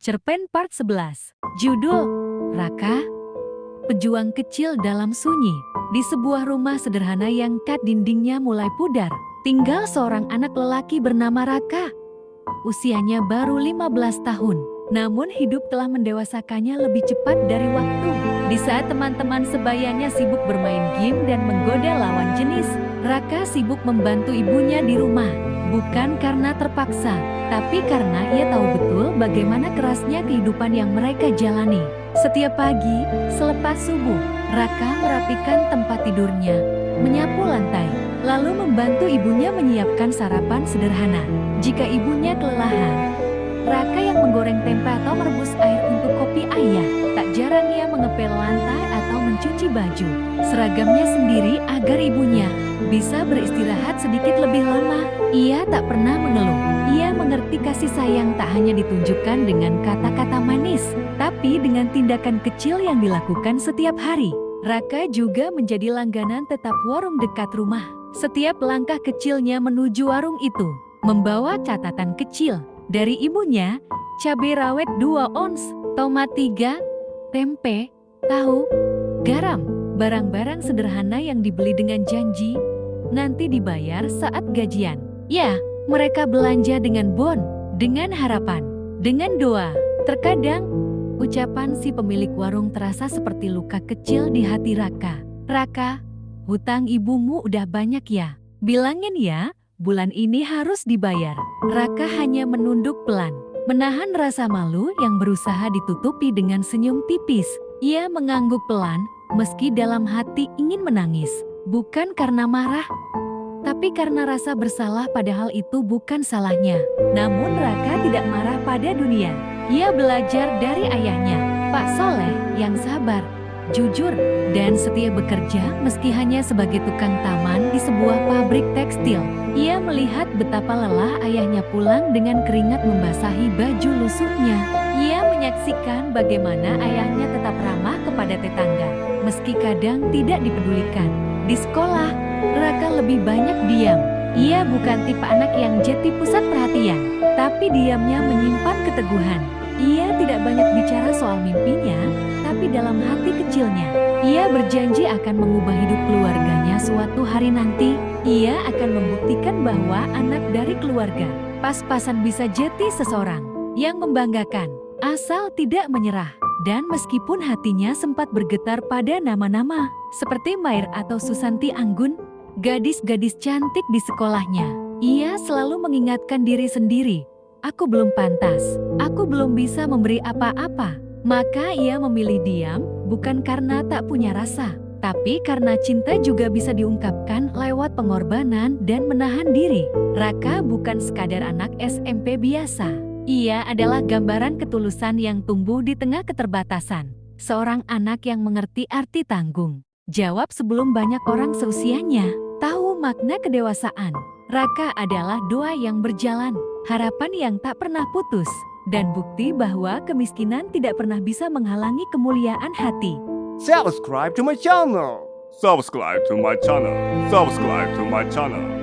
Cerpen Part 11. Judul, Raka, pejuang kecil dalam sunyi. Di sebuah rumah sederhana yang kat dindingnya mulai pudar, tinggal seorang anak lelaki bernama Raka. Usianya baru 15 tahun, namun hidup telah mendewasakannya lebih cepat dari waktu. Di saat teman-teman sebayanya sibuk bermain game dan menggoda lawan jenis, Raka sibuk membantu ibunya di rumah. Bukan karena terpaksa, tapi karena ia tahu betul bagaimana kerasnya kehidupan yang mereka jalani. Setiap pagi, selepas subuh, Raka merapikan tempat tidurnya, menyapu lantai, lalu membantu ibunya menyiapkan sarapan sederhana. Jika ibunya kelelahan, Raka yang menggoreng tempe atau merebus air untuk kopi ayah. Tak jarang ia mengepel lantai atau mencuci baju seragamnya sendiri agar ibunya bisa beristirahat sedikit lebih lama. Ia tak pernah mengeluh. Ia mengerti kasih sayang tak hanya ditunjukkan dengan kata-kata manis, tapi dengan tindakan kecil yang dilakukan setiap hari. Raka juga menjadi langganan tetap warung dekat rumah. Setiap langkah kecilnya menuju warung itu membawa catatan kecil dari ibunya: cabai rawit 2 ons, tomat 3, tempe, tahu, garam, barang-barang sederhana yang dibeli dengan janji nanti dibayar saat gajian. Ya, mereka belanja dengan bon, dengan harapan, dengan doa. Terkadang, ucapan si pemilik warung terasa seperti luka kecil di hati Raka. Raka, hutang ibumu udah banyak ya. Bilangin ya, bulan ini harus dibayar. Raka hanya menunduk pelan, menahan rasa malu yang berusaha ditutupi dengan senyum tipis. Ia mengangguk pelan, meski dalam hati ingin menangis. Bukan karena marah, tapi karena rasa bersalah, padahal itu bukan salahnya. Namun Raka tidak marah pada dunia. Ia belajar dari ayahnya, Pak Soleh, yang sabar, jujur, dan setia bekerja meski hanya sebagai tukang taman di sebuah pabrik tekstil. Ia melihat betapa lelah ayahnya pulang dengan keringat membasahi baju lusuhnya. Ia menyaksikan bagaimana ayahnya tetap ramah kepada tetangga, meski kadang tidak dipedulikan. Di sekolah, Raka lebih banyak diam. Ia bukan tipe anak yang jadi pusat perhatian, tapi diamnya menyimpan keteguhan. Ia tidak banyak bicara soal mimpinya, tapi dalam hati kecilnya, ia berjanji akan mengubah hidup keluarganya suatu hari nanti. Ia akan membuktikan bahwa anak dari keluarga pas-pasan bisa jadi seseorang yang membanggakan, asal tidak menyerah. Dan meskipun hatinya sempat bergetar pada nama-nama seperti Mair atau Susanti Anggun, gadis-gadis cantik di sekolahnya, ia selalu mengingatkan diri sendiri, aku belum pantas, aku belum bisa memberi apa-apa. Maka ia memilih diam, bukan karena tak punya rasa, tapi karena cinta juga bisa diungkapkan lewat pengorbanan dan menahan diri. Raka bukan sekadar anak SMP biasa. Ia adalah gambaran ketulusan yang tumbuh di tengah keterbatasan. Seorang anak yang mengerti arti tanggung jawab sebelum banyak orang seusianya tahu makna kedewasaan. Raka adalah doa yang berjalan, harapan yang tak pernah putus, dan bukti bahwa kemiskinan tidak pernah bisa menghalangi kemuliaan hati. Subscribe to my channel. Subscribe to my channel. Subscribe to my channel.